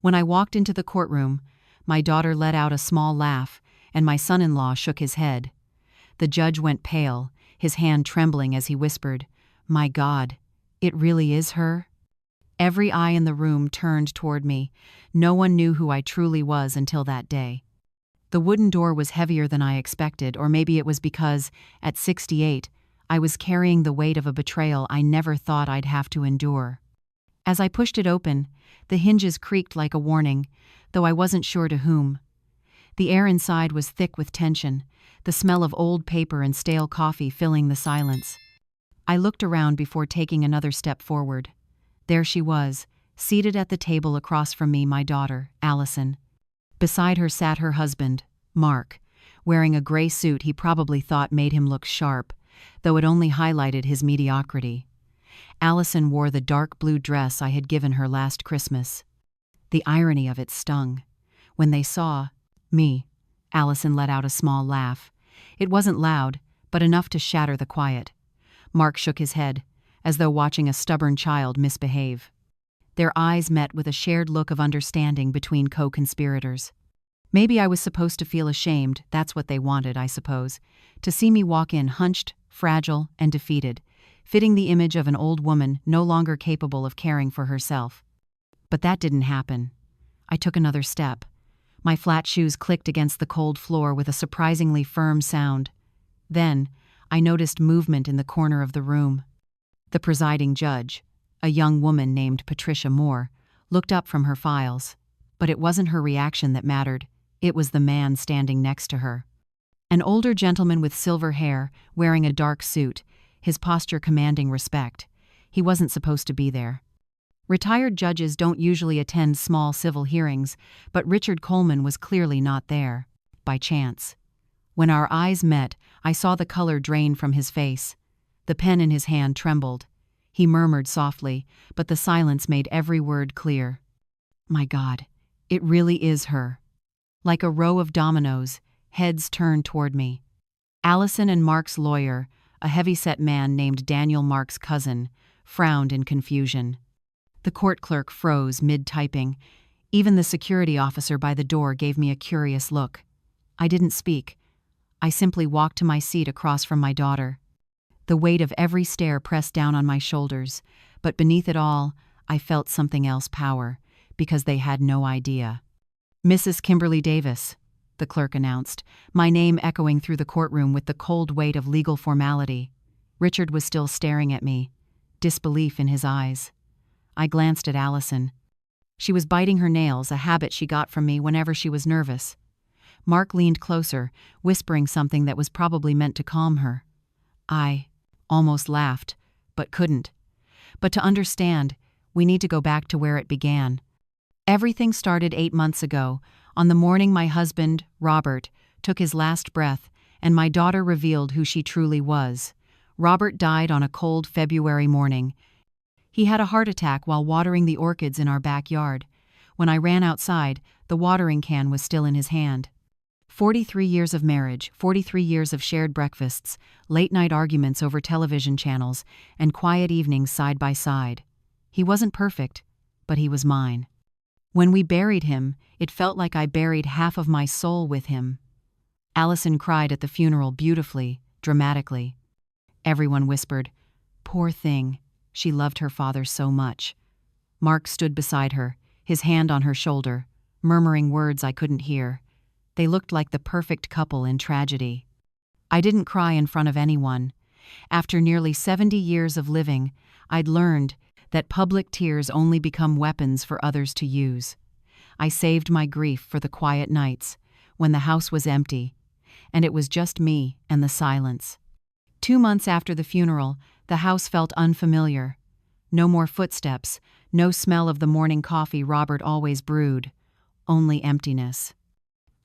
When I walked into the courtroom, my daughter let out a small laugh, and my son-in-law shook his head. The judge went pale, his hand trembling as he whispered, "My God, it really is her?" Every eye in the room turned toward me. No one knew who I truly was until that day. The wooden door was heavier than I expected, or maybe it was because, at 68, I was carrying the weight of a betrayal I never thought I'd have to endure. As I pushed it open, the hinges creaked like a warning, though I wasn't sure to whom. The air inside was thick with tension, the smell of old paper and stale coffee filling the silence. I looked around before taking another step forward. There she was, seated at the table across from me, my daughter, Allison. Beside her sat her husband, Mark, wearing a gray suit he probably thought made him look sharp, though it only highlighted his mediocrity. Allison wore the dark blue dress I had given her last Christmas. The irony of it stung. When they saw me, Allison let out a small laugh. It wasn't loud, but enough to shatter the quiet. Mark shook his head, as though watching a stubborn child misbehave. Their eyes met with a shared look of understanding between co-conspirators. Maybe I was supposed to feel ashamed, that's what they wanted, I suppose, to see me walk in hunched, fragile, and defeated, fitting the image of an old woman no longer capable of caring for herself. But that didn't happen. I took another step. My flat shoes clicked against the cold floor with a surprisingly firm sound. Then, I noticed movement in the corner of the room. The presiding judge, a young woman named Patricia Moore, looked up from her files. But it wasn't her reaction that mattered, it was the man standing next to her. An older gentleman with silver hair, wearing a dark suit, his posture commanding respect. He wasn't supposed to be there. Retired judges don't usually attend small civil hearings, but Richard Coleman was clearly not there, by chance. When our eyes met, I saw the color drain from his face. The pen in his hand trembled. He murmured softly, but the silence made every word clear. "My God, it really is her." Like a row of dominoes, heads turned toward me. Allison and Mark's lawyer, a heavy-set man named Daniel Mark's cousin, frowned in confusion. The court clerk froze mid-typing. Even the security officer by the door gave me a curious look. I didn't speak. I simply walked to my seat across from my daughter. The weight of every stare pressed down on my shoulders, but beneath it all, I felt something else power, because they had no idea. "Mrs. Kimberly Davis," the clerk announced, my name echoing through the courtroom with the cold weight of legal formality. Richard was still staring at me, disbelief in his eyes. I glanced at Allison. She was biting her nails, a habit she got from me whenever she was nervous. Mark leaned closer, whispering something that was probably meant to calm her. I almost laughed, but couldn't. But to understand, we need to go back to where it began. Everything started 8 months ago, on the morning my husband, Robert, took his last breath, and my daughter revealed who she truly was. Robert died on a cold February morning. He had a heart attack while watering the orchids in our backyard. When I ran outside, the watering can was still in his hand. 43 years of marriage, 43 years of shared breakfasts, late-night arguments over television channels, and quiet evenings side by side. He wasn't perfect, but he was mine. When we buried him, it felt like I buried half of my soul with him. Allison cried at the funeral beautifully, dramatically. Everyone whispered, "Poor thing, she loved her father so much." Mark stood beside her, his hand on her shoulder, murmuring words I couldn't hear. They looked like the perfect couple in tragedy. I didn't cry in front of anyone. After nearly 70 years of living, I'd learned that public tears only become weapons for others to use. I saved my grief for the quiet nights, when the house was empty, and it was just me and the silence. 2 months after the funeral, the house felt unfamiliar. No more footsteps, no smell of the morning coffee Robert always brewed, only emptiness.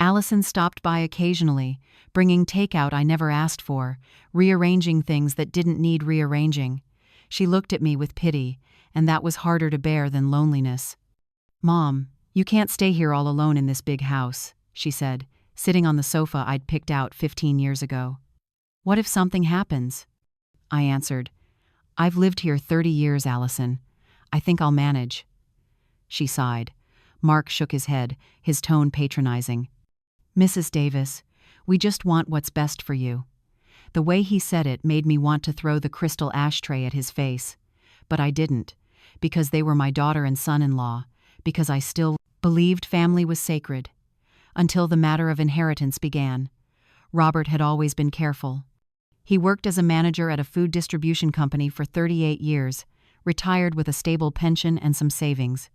Allison stopped by occasionally, bringing takeout I never asked for, rearranging things that didn't need rearranging. She looked at me with pity, and that was harder to bear than loneliness. "Mom, you can't stay here all alone in this big house," she said, sitting on the sofa I'd picked out 15 years ago. "What if something happens?" I answered, "I've lived here 30 years, Allison. I think I'll manage." She sighed. Mark shook his head, his tone patronizing. "Mrs. Davis, we just want what's best for you." The way he said it made me want to throw the crystal ashtray at his face. But I didn't, because they were my daughter and son-in-law, because I still believed family was sacred. Until the matter of inheritance began. Robert had always been careful. He worked as a manager at a food distribution company for 38 years, retired with a stable pension and some savings.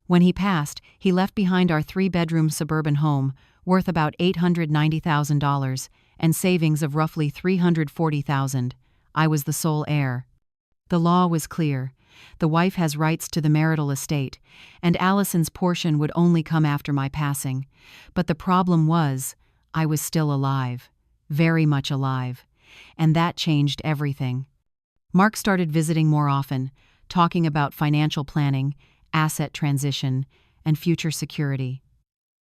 When he passed, he left behind our 3-bedroom suburban home, worth about $890,000, and savings of roughly $340,000. I was the sole heir. The law was clear. The wife has rights to the marital estate, and Allison's portion would only come after my passing. But the problem was, I was still alive. Very much alive. And that changed everything. Mark started visiting more often, talking about financial planning, asset transition, and future security.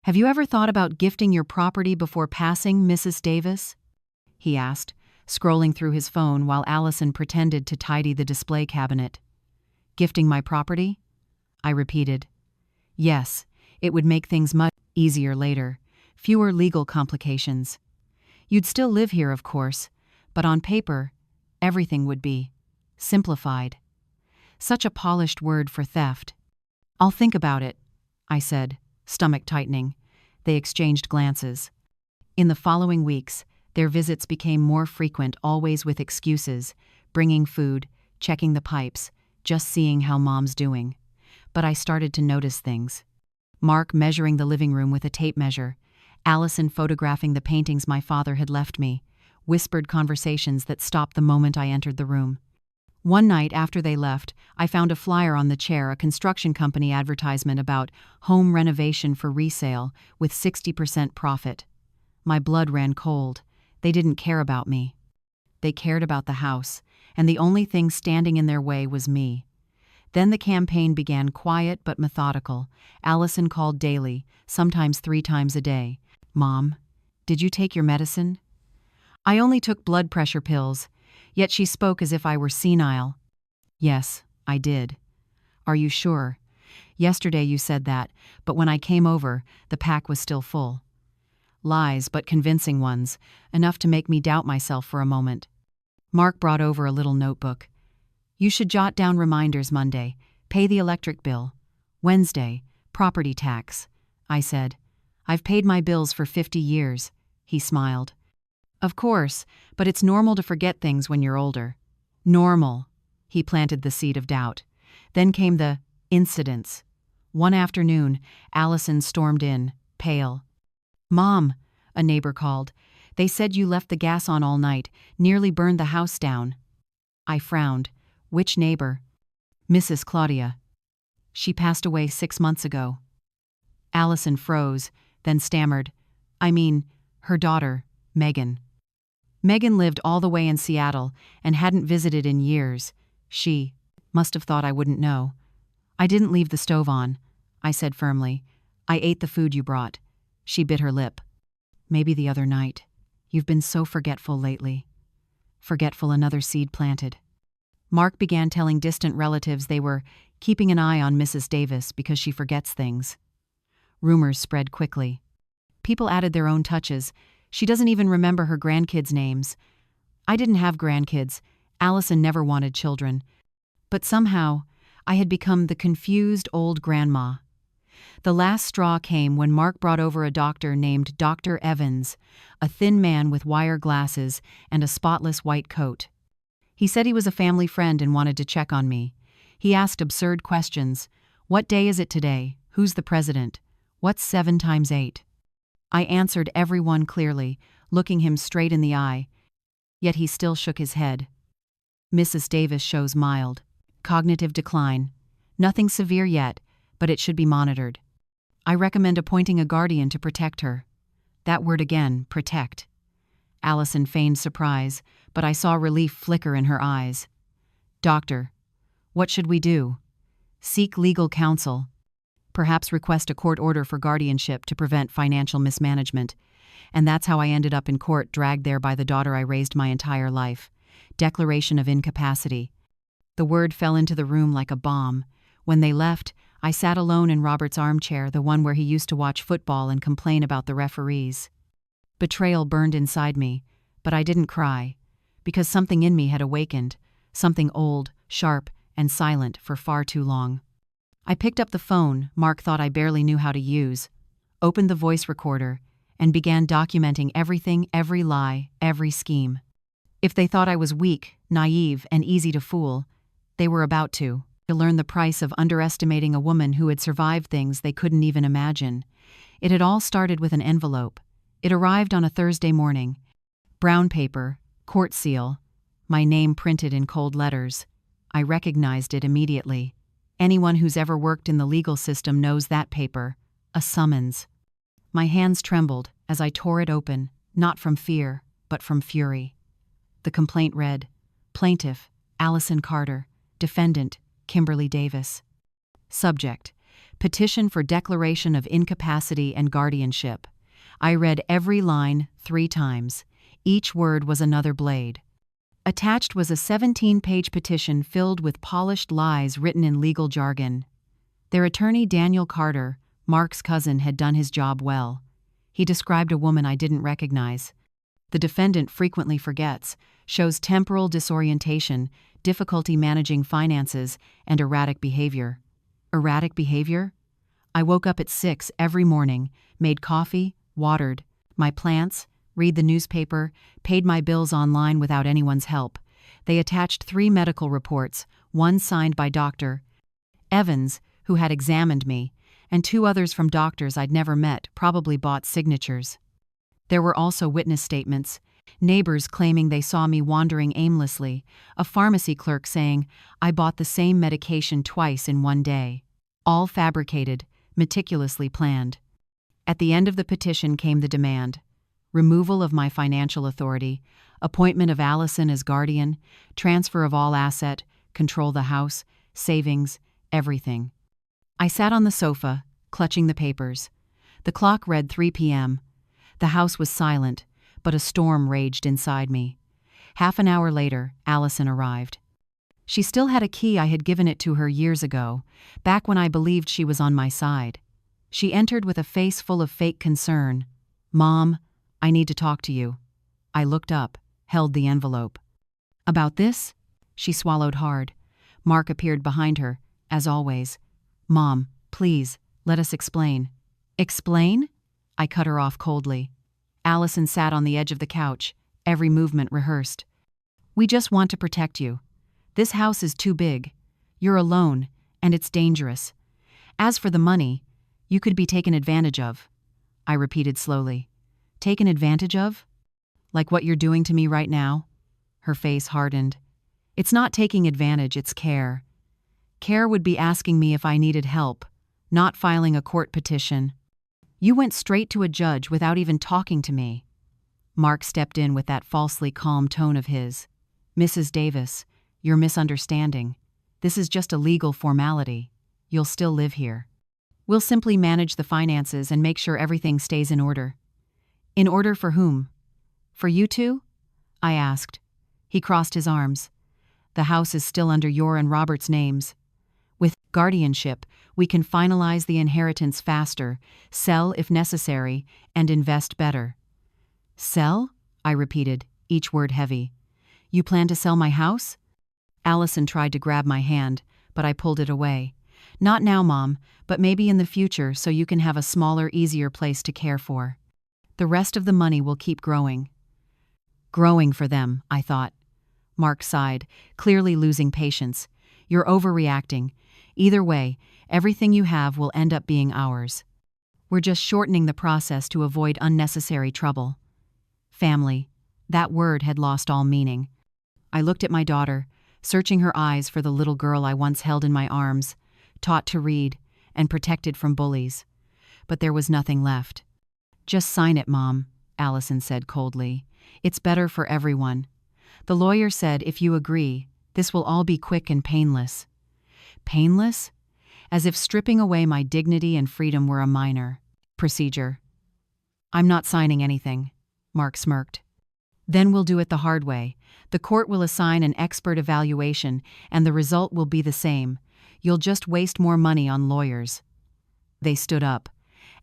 "Have you ever thought about gifting your property before passing, Mrs. Davis?" he asked, scrolling through his phone while Allison pretended to tidy the display cabinet. "Gifting my property?" I repeated. "Yes, it would make things much easier later. Fewer legal complications. You'd still live here, of course, but on paper, everything would be simplified." Such a polished word for theft. "I'll think about it," I said, stomach tightening. They exchanged glances. In the following weeks, their visits became more frequent, always with excuses, bringing food, checking the pipes, just seeing how Mom's doing. But I started to notice things. Mark measuring the living room with a tape measure, Allison photographing the paintings my father had left me, whispered conversations that stopped the moment I entered the room. One night after they left, I found a flyer on the chair, a construction company advertisement about home renovation for resale with 60% profit. My blood ran cold. They didn't care about me. They cared about the house, and the only thing standing in their way was me. Then the campaign began, quiet but methodical. Allison called daily, sometimes 3 times a day. "Mom, did you take your medicine?" I only took blood pressure pills, yet she spoke as if I were senile. "Yes, I did." "Are you sure? Yesterday you said that, but when I came over, the pack was still full." Lies, but convincing ones, enough to make me doubt myself for a moment. Mark brought over a little notebook. "You should jot down reminders: Monday, pay the electric bill. Wednesday, property tax," I said. "I've paid my bills for 50 years, he smiled. "Of course, but it's normal to forget things when you're older." "Normal." He planted the seed of doubt. Then came the incidents. One afternoon, Allison stormed in, pale. "Mom," a neighbor called. "They said you left the gas on all night, nearly burned the house down." I frowned. "Which neighbor?" "Mrs. Claudia. She passed away 6 months ago." Allison froze, then stammered. "I mean, her daughter, Megan." Megan lived all the way in Seattle and hadn't visited in years. She must have thought I wouldn't know. "I didn't leave the stove on," I said firmly. "I ate the food you brought." She bit her lip. "Maybe the other night. You've been so forgetful lately." Forgetful, another seed planted. Mark began telling distant relatives they were keeping an eye on Mrs. Davis because she forgets things. Rumors spread quickly. People added their own touches. "She doesn't even remember her grandkids' names." I didn't have grandkids. Allison never wanted children. But somehow, I had become the confused old grandma. The last straw came when Mark brought over a doctor named Dr. Evans, a thin man with wire glasses and a spotless white coat. He said he was a family friend and wanted to check on me. He asked absurd questions. "What day is it today? Who's the president? What's 7 times 8? I answered every one clearly, looking him straight in the eye. Yet he still shook his head. "Mrs. Davis shows mild cognitive decline. Nothing severe yet, but it should be monitored. I recommend appointing a guardian to protect her." That word again, protect. Allison feigned surprise, but I saw relief flicker in her eyes. "Doctor, what should we do?" "Seek legal counsel. Perhaps request a court order for guardianship to prevent financial mismanagement." And that's how I ended up in court, dragged there by the daughter I raised my entire life. Declaration of incapacity. The word fell into the room like a bomb. When they left, I sat alone in Robert's armchair, the one where he used to watch football and complain about the referees. Betrayal burned inside me, but I didn't cry, because something in me had awakened, something old, sharp, and silent for far too long. I picked up the phone Mark thought I barely knew how to use, opened the voice recorder, and began documenting everything, every lie, every scheme. If they thought I was weak, naive, and easy to fool, they were about to learn the price of underestimating a woman who had survived things they couldn't even imagine. It had all started with an envelope. It arrived on a Thursday morning. Brown paper, court seal, my name printed in cold letters. I recognized it immediately. Anyone who's ever worked in the legal system knows that paper, a summons. My hands trembled as I tore it open, not from fear, but from fury. The complaint read, Plaintiff, Allison Carter. Defendant, Kimberly Davis. Subject, Petition for Declaration of Incapacity and Guardianship. I read every line 3 times. Each word was another blade. Attached was a 17-page petition filled with polished lies written in legal jargon. Their attorney, Daniel Carter, Mark's cousin, had done his job well. He described a woman I didn't recognize. The defendant frequently forgets, shows temporal disorientation, difficulty managing finances, and erratic behavior. Erratic behavior? I woke up at 6 every morning, made coffee, watered my plants, read the newspaper, paid my bills online without anyone's help. They attached 3 medical reports, one signed by Dr. Evans, who had examined me, and 2 others from doctors I'd never met, probably bought signatures. There were also witness statements, neighbors claiming they saw me wandering aimlessly, a pharmacy clerk saying I bought the same medication twice in one day. All fabricated, meticulously planned. At the end of the petition came the demand: removal of my financial authority, appointment of Allison as guardian, transfer of all asset, control the house, savings, everything. I sat on the sofa, clutching the papers. The clock read 3 p.m. The house was silent, but a storm raged inside me. Half an hour later, Allison arrived. She still had a key. I had given it to her years ago, back when I believed she was on my side. She entered with a face full of fake concern. "Mom, I need to talk to you." I looked up, held the envelope. "About this?" She swallowed hard. Mark appeared behind her, as always. "Mom, please, let us explain." "Explain?" I cut her off coldly. Allison sat on the edge of the couch, every movement rehearsed. "We just want to protect you. This house is too big. You're alone, and it's dangerous. As for the money, you could be taken advantage of." I repeated slowly. "Taken advantage of? Like what you're doing to me right now?" Her face hardened. "It's not taking advantage, it's care. Care would be asking me if I needed help, not filing a court petition. You went straight to a judge without even talking to me." Mark stepped in with that falsely calm tone of his. "Mrs. Davis, you're misunderstanding. This is just a legal formality. You'll still live here. We'll simply manage the finances and make sure everything stays in order." "In order for whom? For you two?" I asked. He crossed his arms. "The house is still under your and Robert's names. With guardianship, we can finalize the inheritance faster, sell if necessary, and invest better." "Sell?" I repeated, each word heavy. "You plan to sell my house?" Allison tried to grab my hand, but I pulled it away. "Not now, Mom, but maybe in the future so you can have a smaller, easier place to care for. The rest of the money will keep growing." "Growing for them," I thought. Mark sighed, clearly losing patience. "You're overreacting. Either way, everything you have will end up being ours. We're just shortening the process to avoid unnecessary trouble." Family. That word had lost all meaning. I looked at my daughter, searching her eyes for the little girl I once held in my arms, taught to read, and protected from bullies. But there was nothing left. "Just sign it, Mom," Allison said coldly. "It's better for everyone. The lawyer said if you agree, this will all be quick and painless." Painless? As if stripping away my dignity and freedom were a minor procedure. "I'm not signing anything," Mark smirked. "Then we'll do it the hard way. The court will assign an expert evaluation, and the result will be the same. You'll just waste more money on lawyers." They stood up.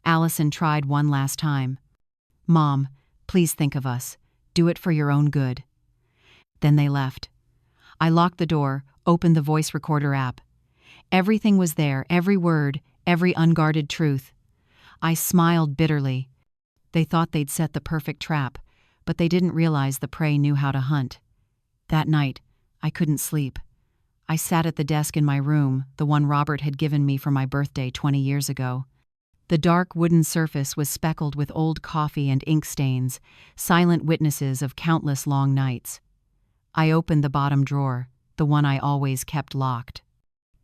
Allison tried one last time. "Mom, please think of us. Do it for your own good." Then they left. I locked the door, opened the voice recorder app. Everything was there, every word, every unguarded truth. I smiled bitterly. They thought they'd set the perfect trap, but they didn't realize the prey knew how to hunt. That night, I couldn't sleep. I sat at the desk in my room, the one Robert had given me for my birthday 20 years ago. The dark wooden surface was speckled with old coffee and ink stains, silent witnesses of countless long nights. I opened the bottom drawer, the one I always kept locked.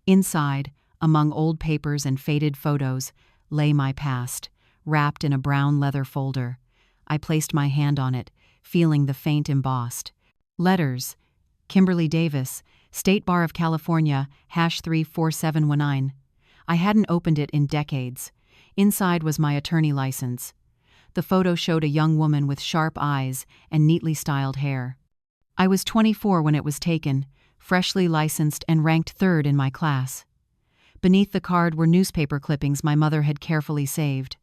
Inside, among old papers and faded photos, lay my past, wrapped in a brown leather folder. I placed my hand on it, feeling the faint embossed letters. Kimberly Davis, State Bar of California, #34719. I hadn't opened it in decades. Inside was my attorney license. The photo showed a young woman with sharp eyes and neatly styled hair. I was 24 when it was taken, freshly licensed and ranked third in my class. Beneath the card were newspaper clippings my mother had carefully saved.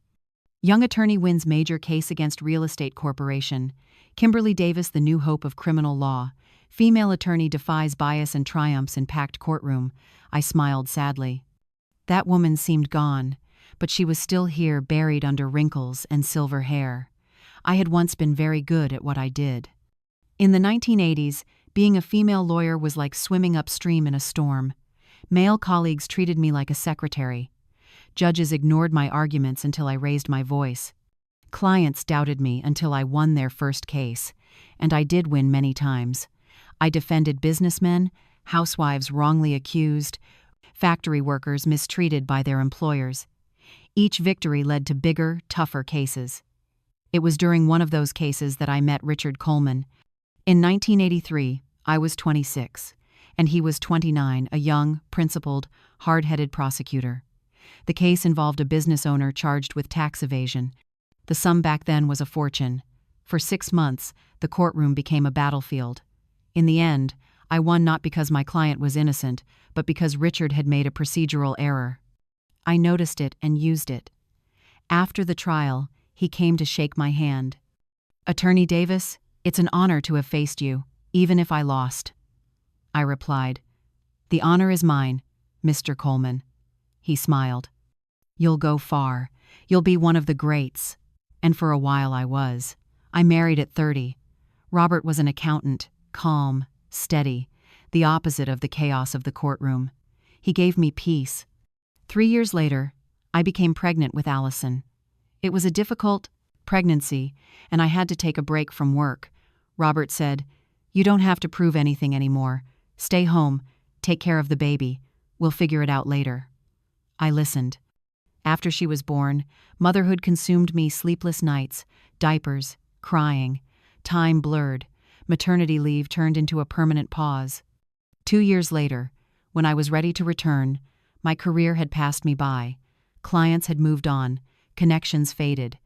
Young attorney wins major case against real estate corporation. Kimberly Davis, the new hope of criminal law. Female attorney defies bias and triumphs in packed courtroom. I smiled sadly. That woman seemed gone, but she was still here, buried under wrinkles and silver hair. I had once been very good at what I did. In the 1980s, being a female lawyer was like swimming upstream in a storm. Male colleagues treated me like a secretary. Judges ignored my arguments until I raised my voice. Clients doubted me until I won their first case, and I did win many times. I defended businessmen, housewives wrongly accused, factory workers mistreated by their employers. Each victory led to bigger, tougher cases. It was during one of those cases that I met Richard Coleman. In 1983, I was 26, and he was 29, a young, principled, hard-headed prosecutor. The case involved a business owner charged with tax evasion. The sum back then was a fortune. For 6 months, the courtroom became a battlefield. In the end, I won not because my client was innocent, but because Richard had made a procedural error. I noticed it and used it. After the trial, he came to shake my hand. "Attorney Davis, it's an honor to have faced you, even if I lost." I replied, "The honor is mine, Mr. Coleman." He smiled. "You'll go far. You'll be one of the greats." And for a while I was. I married at 30. Robert was an accountant, calm, steady, the opposite of the chaos of the courtroom. He gave me peace. 3 years later, I became pregnant with Allison. It was a difficult pregnancy, and I had to take a break from work. Robert said, "You don't have to prove anything anymore. Stay home, take care of the baby. We'll figure it out later." I listened. After she was born, motherhood consumed me, sleepless nights, diapers, crying. Time blurred. Maternity leave turned into a permanent pause. 2 years later, when I was ready to return, my career had passed me by. Clients had moved on. Connections faded.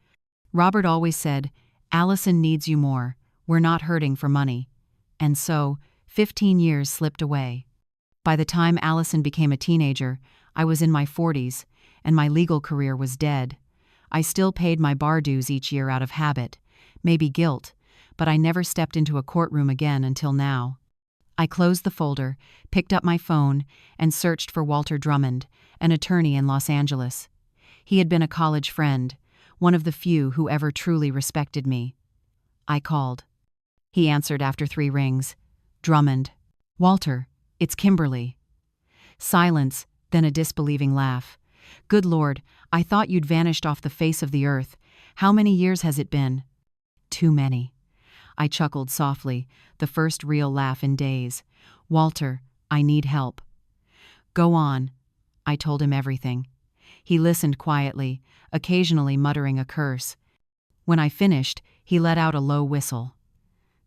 Robert always said, "Allison needs you more. We're not hurting for money." And so, 15 years slipped away. By the time Allison became a teenager, I was in my 40s, and my legal career was dead. I still paid my bar dues each year out of habit, maybe guilt, but I never stepped into a courtroom again until now. I closed the folder, picked up my phone, and searched for Walter Drummond, an attorney in Los Angeles. He had been a college friend, one of the few who ever truly respected me. I called. He answered after 3 rings. "Drummond." "Walter, it's Kimberly." Silence, then a disbelieving laugh. "Good Lord, I thought you'd vanished off the face of the earth. How many years has it been?" "Too many." I chuckled softly, the first real laugh in days. "Walter, I need help." "Go on." I told him everything. He listened quietly, occasionally muttering a curse. When I finished, he let out a low whistle.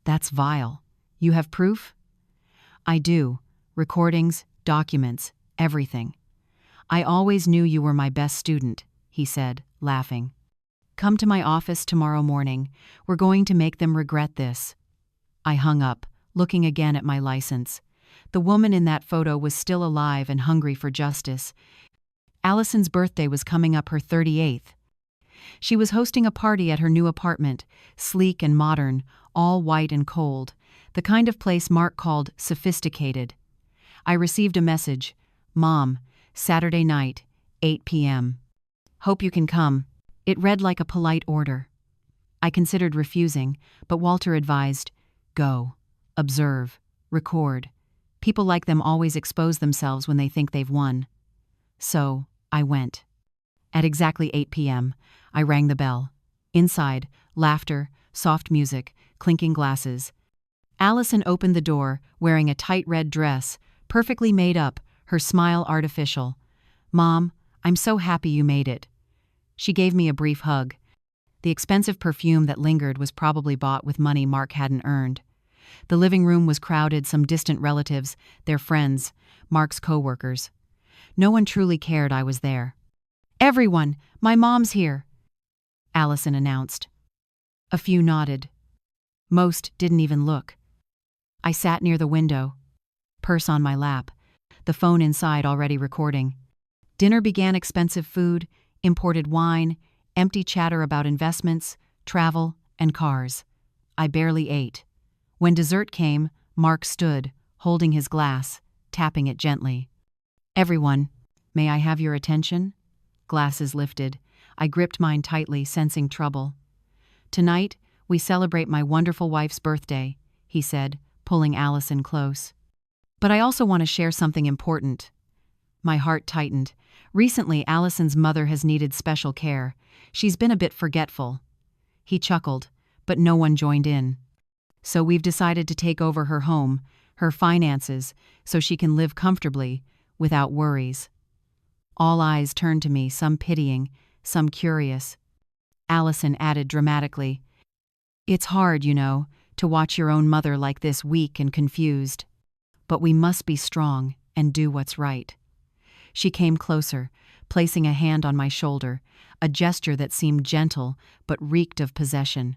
"That's vile. You have proof?" "I do. Recordings, documents, everything." "I always knew you were my best student," he said, laughing. "Come to my office tomorrow morning. We're going to make them regret this." I hung up, looking again at my license. The woman in that photo was still alive and hungry for justice. Allison's birthday was coming up, her 38th. She was hosting a party at her new apartment, sleek and modern, all white and cold, the kind of place Mark called sophisticated. I received a message, "Mom, Saturday night, 8 p.m. Hope you can come." It read like a polite order. I considered refusing, but Walter advised, "Go. Observe. Record. People like them always expose themselves when they think they've won." So, I went. At exactly 8 p.m., I rang the bell. Inside, laughter, soft music, clinking glasses. Allison opened the door, wearing a tight red dress, perfectly made up, her smile artificial. "Mom, I'm so happy you made it." She gave me a brief hug. The expensive perfume that lingered was probably bought with money Mark hadn't earned. The living room was crowded, some distant relatives, their friends, Mark's co-workers. No one truly cared I was there. "Everyone, my mom's here," Allison announced. A few nodded. Most didn't even look. I sat near the window, purse on my lap, the phone inside already recording. Dinner began, expensive food, imported wine, empty chatter about investments, travel, and cars. I barely ate. When dessert came, Mark stood, holding his glass, tapping it gently. "Everyone, may I have your attention?" Glasses lifted. I gripped mine tightly, sensing trouble. "Tonight, we celebrate my wonderful wife's birthday," he said, pulling Allison close. "But I also want to share something important." My heart tightened. Recently, Allison's mother has needed special care. She's been a bit forgetful. He chuckled, but no one joined in. "So we've decided to take over her home, her finances, so she can live comfortably, without worries." All eyes turned to me, some pitying, some curious. Allison added dramatically, "It's hard, you know, to watch your own mother like this, weak and confused. But we must be strong and do what's right." She came closer, placing a hand on my shoulder, a gesture that seemed gentle but reeked of possession.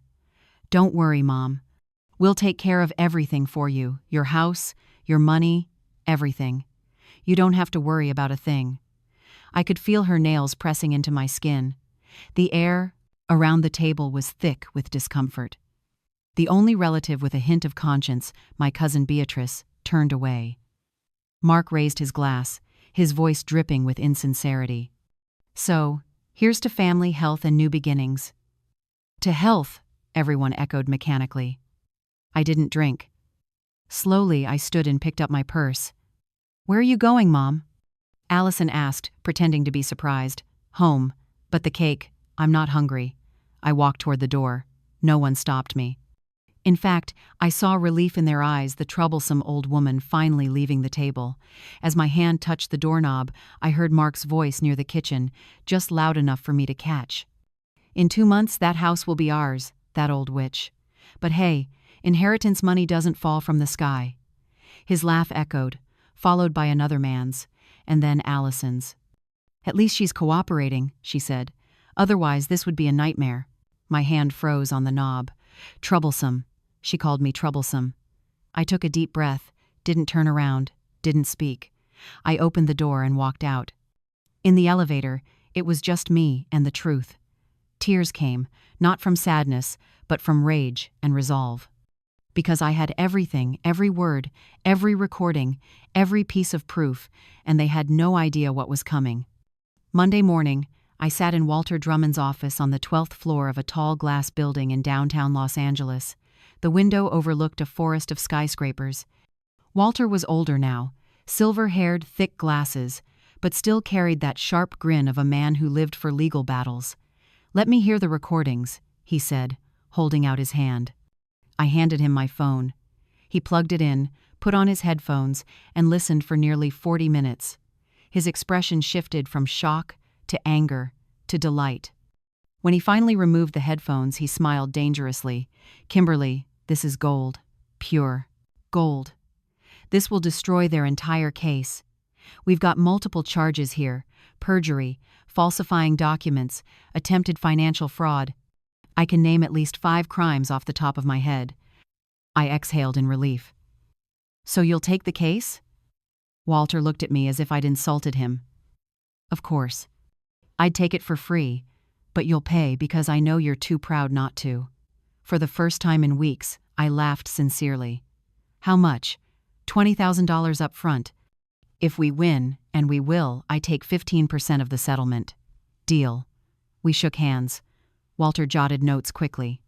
"Don't worry, Mom. We'll take care of everything for you, your house, your money, everything. You don't have to worry about a thing." I could feel her nails pressing into my skin. The air around the table was thick with discomfort. The only relative with a hint of conscience, my cousin Beatrice, turned away. Mark raised his glass, his voice dripping with insincerity. "So, here's to family, health, and new beginnings." "To health," everyone echoed mechanically. I didn't drink. Slowly, I stood and picked up my purse. "Where are you going, Mom?" Allison asked, pretending to be surprised. "Home. But the cake, I'm not hungry." I walked toward the door. No one stopped me. In fact, I saw relief in their eyes, the troublesome old woman finally leaving the table. As my hand touched the doorknob, I heard Mark's voice near the kitchen, just loud enough for me to catch. "In 2 months, that house will be ours, that old witch. But hey, inheritance money doesn't fall from the sky." His laugh echoed, followed by another man's, and then Allison's. "At least she's cooperating," she said. "Otherwise, this would be a nightmare." My hand froze on the knob. "Troublesome." She called me troublesome. I took a deep breath, didn't turn around, didn't speak. I opened the door and walked out. In the elevator, it was just me and the truth. Tears came, not from sadness, but from rage and resolve. Because I had everything, every word, every recording, every piece of proof, and they had no idea what was coming. Monday morning, I sat in Walter Drummond's office on the 12th floor of a tall glass building in downtown Los Angeles. The window overlooked a forest of skyscrapers. Walter was older now, silver-haired, thick glasses, but still carried that sharp grin of a man who lived for legal battles. "Let me hear the recordings," he said, holding out his hand. I handed him my phone. He plugged it in, put on his headphones, and listened for nearly 40 minutes. His expression shifted from shock to anger to delight. When he finally removed the headphones, he smiled dangerously. "Kimberly, this is gold. Pure. Gold. This will destroy their entire case. We've got multiple charges here: perjury, falsifying documents, attempted financial fraud. I can name at least 5 crimes off the top of my head." I exhaled in relief. "So you'll take the case?" Walter looked at me as if I'd insulted him. Of course. I'd take it for free, but you'll pay because I know you're too proud not to. For the first time in weeks, I laughed sincerely. How much? $20,000 up front. If we win, and we will, I take 15% of the settlement. Deal. We shook hands. Walter jotted notes quickly.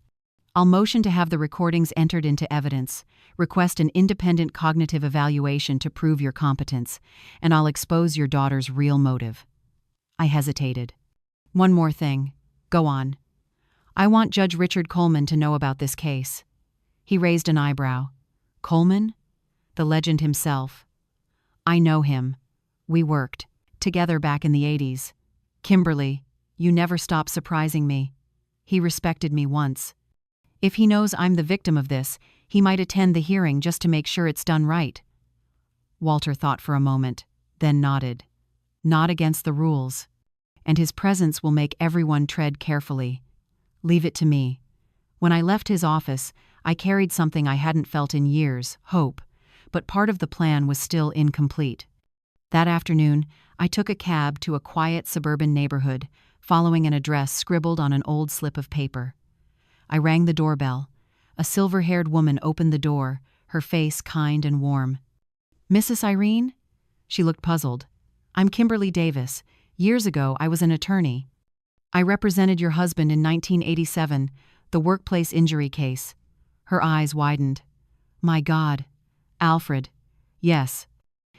I'll motion to have the recordings entered into evidence, request an independent cognitive evaluation to prove your competence, and I'll expose your daughter's real motive. I hesitated. One more thing. Go on. I want Judge Richard Coleman to know about this case. He raised an eyebrow. Coleman? The legend himself. I know him. We worked together back in the 80s. Kimberly, you never stop surprising me. He respected me once. If he knows I'm the victim of this, he might attend the hearing just to make sure it's done right. Walter thought for a moment, then nodded. Not against the rules. And his presence will make everyone tread carefully. Leave it to me. When I left his office, I carried something I hadn't felt in years, hope, but part of the plan was still incomplete. That afternoon, I took a cab to a quiet suburban neighborhood, following an address scribbled on an old slip of paper. I rang the doorbell. A silver-haired woman opened the door, her face kind and warm. Mrs. Irene? She looked puzzled. I'm Kimberly Davis. Years ago, I was an attorney. I represented your husband in 1987, the workplace injury case. Her eyes widened. My God. Alfred. Yes.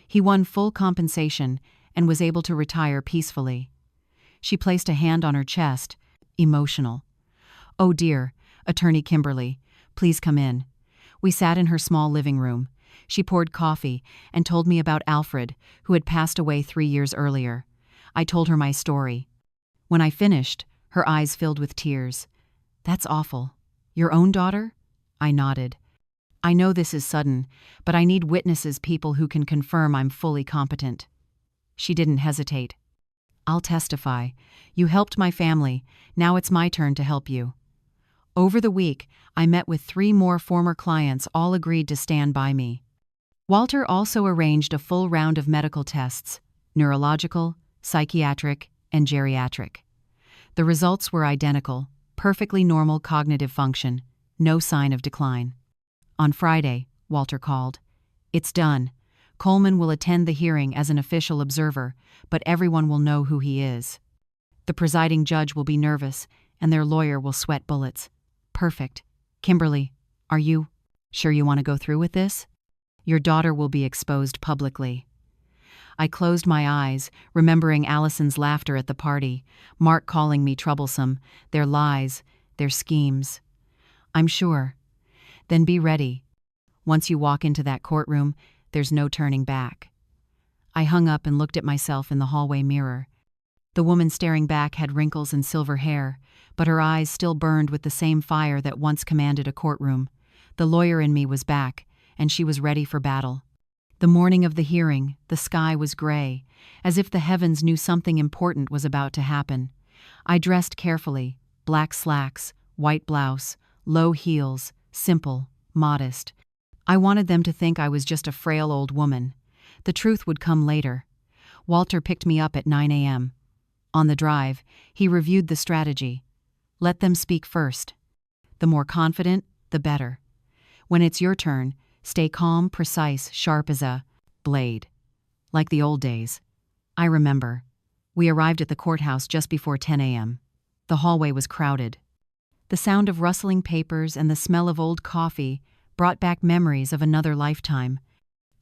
He won full compensation and was able to retire peacefully. She placed a hand on her chest, emotional. Oh dear, Attorney Kimberly, please come in. We sat in her small living room. She poured coffee and told me about Alfred, who had passed away 3 years earlier. I told her my story. When I finished, her eyes filled with tears. That's awful. Your own daughter? I nodded. I know this is sudden, but I need witnesses, people who can confirm I'm fully competent. She didn't hesitate. I'll testify. You helped my family. Now it's my turn to help you. Over the week, I met with 3 more former clients, all agreed to stand by me. Walter also arranged a full round of medical tests, neurological, psychiatric, and geriatric. The results were identical, perfectly normal cognitive function, no sign of decline. On Friday, Walter called. It's done. Coleman will attend the hearing as an official observer, but everyone will know who he is. The presiding judge will be nervous, and their lawyer will sweat bullets. Perfect. Kimberly, are you sure you want to go through with this? Your daughter will be exposed publicly. I closed my eyes, remembering Allison's laughter at the party, Mark calling me troublesome, their lies, their schemes. I'm sure. Then be ready. Once you walk into that courtroom, there's no turning back. I hung up and looked at myself in the hallway mirror. The woman staring back had wrinkles and silver hair, but her eyes still burned with the same fire that once commanded a courtroom. The lawyer in me was back, and she was ready for battle. The morning of the hearing, the sky was gray, as if the heavens knew something important was about to happen. I dressed carefully, black slacks, white blouse, low heels, simple, modest. I wanted them to think I was just a frail old woman. The truth would come later. Walter picked me up at 9 a.m. On the drive, he reviewed the strategy. Let them speak first. The more confident, the better. When it's your turn, stay calm, precise, sharp as a blade. Like the old days. I remember. We arrived at the courthouse just before 10 a.m. The hallway was crowded. The sound of rustling papers and the smell of old coffee brought back memories of another lifetime.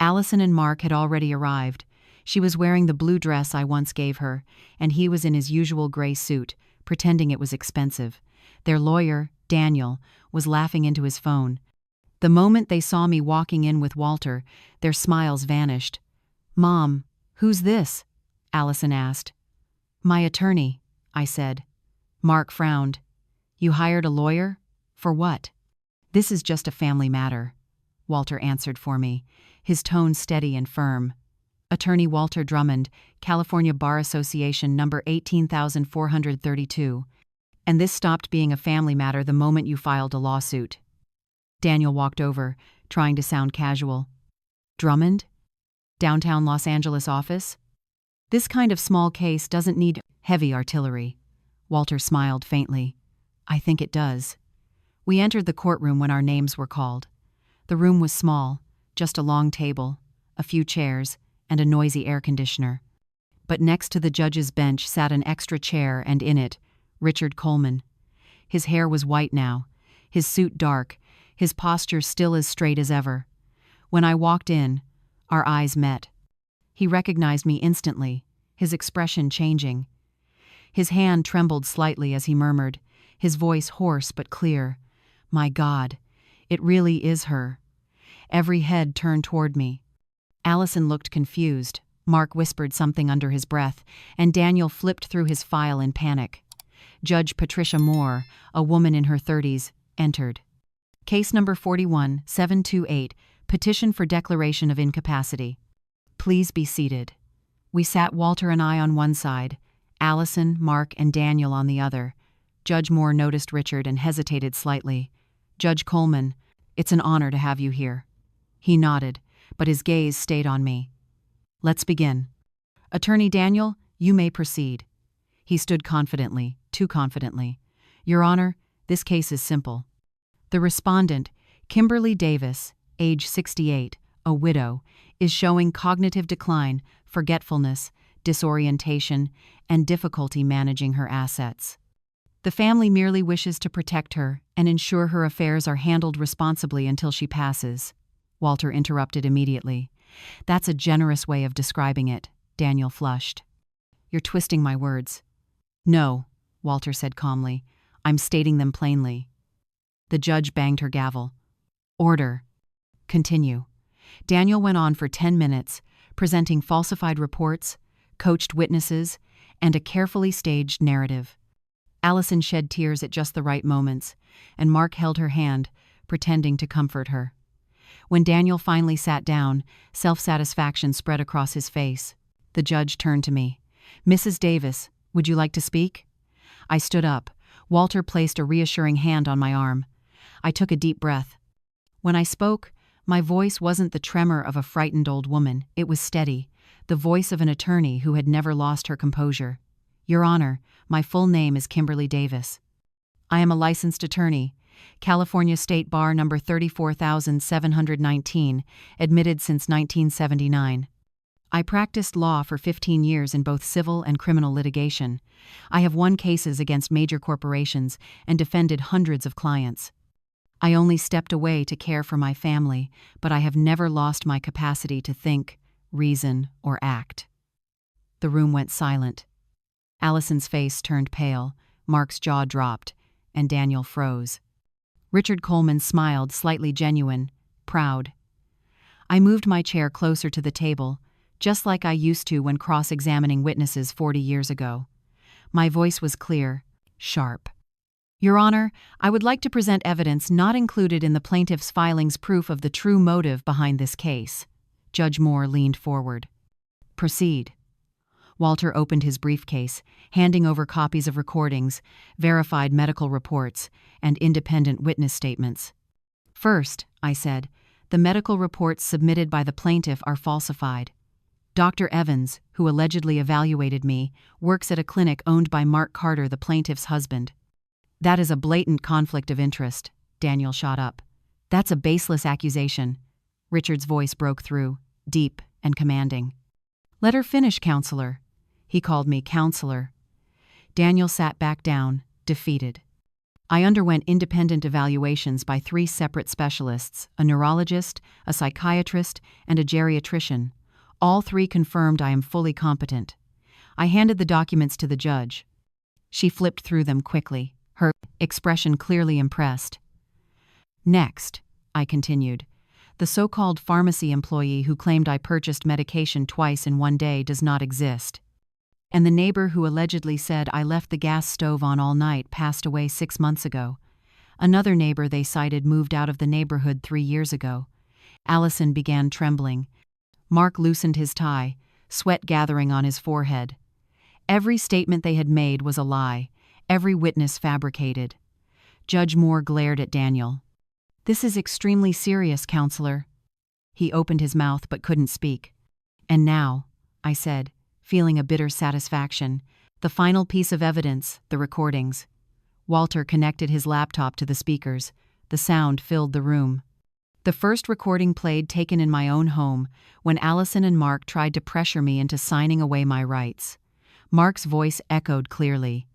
Allison and Mark had already arrived. She was wearing the blue dress I once gave her, and he was in his usual gray suit, pretending it was expensive. Their lawyer, Daniel, was laughing into his phone. The moment they saw me walking in with Walter, their smiles vanished. "Mom, who's this?" Allison asked. "My attorney," I said. Mark frowned. "You hired a lawyer? For what?" "This is just a family matter," Walter answered for me, his tone steady and firm. Attorney Walter Drummond, California Bar Association number 18432. And this stopped being a family matter the moment you filed a lawsuit. Daniel walked over, trying to sound casual. "Drummond?" Downtown Los Angeles office? This kind of small case doesn't need heavy artillery. Walter smiled faintly. I think it does. We entered the courtroom when our names were called. The room was small, just a long table, a few chairs, and a noisy air conditioner. But next to the judge's bench sat an extra chair, and in it, Richard Coleman. His hair was white now, his suit dark, his posture still as straight as ever. When I walked in, our eyes met. He recognized me instantly, his expression changing. His hand trembled slightly as he murmured, his voice hoarse but clear, "My God, it really is her." Every head turned toward me. Allison looked confused. Mark whispered something under his breath, and Daniel flipped through his file in panic. Judge Patricia Moore, a woman in her 30s, entered. Case number 41728, petition for declaration of incapacity. Please be seated. We sat, Walter and I on one side, Allison, Mark, and Daniel on the other. Judge Moore noticed Richard and hesitated slightly. Judge Coleman, it's an honor to have you here. He nodded, but his gaze stayed on me. Let's begin. Attorney Daniel, you may proceed. He stood confidently, too confidently. Your Honor, this case is simple. The respondent, Kimberly Davis, age 68, a widow, is showing cognitive decline, forgetfulness, disorientation, and difficulty managing her assets. The family merely wishes to protect her and ensure her affairs are handled responsibly until she passes. Walter interrupted immediately. That's a generous way of describing it, Daniel flushed. You're twisting my words. No, Walter said calmly. I'm stating them plainly. The judge banged her gavel. Order. Continue. Daniel went on for 10 minutes, presenting falsified reports, coached witnesses, and a carefully staged narrative. Allison shed tears at just the right moments, and Mark held her hand, pretending to comfort her. When Daniel finally sat down, self-satisfaction spread across his face. The judge turned to me. Mrs. Davis, would you like to speak? I stood up. Walter placed a reassuring hand on my arm. I took a deep breath. When I spoke, my voice wasn't the tremor of a frightened old woman. It was steady, the voice of an attorney who had never lost her composure. Your Honor, my full name is Kimberly Davis. I am a licensed attorney, California State Bar number 34719, admitted since 1979. I practiced law for 15 years in both civil and criminal litigation. I have won cases against major corporations and defended hundreds of clients. I only stepped away to care for my family, but I have never lost my capacity to think, reason, or act. The room went silent. Allison's face turned pale, Mark's jaw dropped, and Daniel froze. Richard Coleman smiled, slightly genuine, proud. I moved my chair closer to the table, just like I used to when cross-examining witnesses 40 years ago. My voice was clear, sharp. Your Honor, I would like to present evidence not included in the plaintiff's filings, proof of the true motive behind this case. Judge Moore leaned forward. Proceed. Walter opened his briefcase, handing over copies of recordings, verified medical reports, and independent witness statements. First, I said, the medical reports submitted by the plaintiff are falsified. Dr. Evans, who allegedly evaluated me, works at a clinic owned by Mark Carter, the plaintiff's husband. That is a blatant conflict of interest, Daniel shot up. That's a baseless accusation. Richard's voice broke through, deep and commanding. Let her finish, counselor. He called me counselor. Daniel sat back down, defeated. I underwent independent evaluations by 3 separate specialists, a neurologist, a psychiatrist, and a geriatrician. All 3 confirmed I am fully competent. I handed the documents to the judge. She flipped through them quickly, her expression clearly impressed. Next, I continued, the so-called pharmacy employee who claimed I purchased medication twice in one day does not exist. And the neighbor who allegedly said I left the gas stove on all night passed away 6 months ago. Another neighbor they cited moved out of the neighborhood 3 years ago. Allison began trembling. Mark loosened his tie, sweat gathering on his forehead. Every statement they had made was a lie, every witness fabricated. Judge Moore glared at Daniel. This is extremely serious, counselor. He opened his mouth but couldn't speak. "And now," I said, feeling a bitter satisfaction, "the final piece of evidence, the recordings." Walter connected his laptop to the speakers. The sound filled the room. The first recording played, taken in my own home, when Allison and Mark tried to pressure me into signing away my rights. Mark's voice echoed clearly.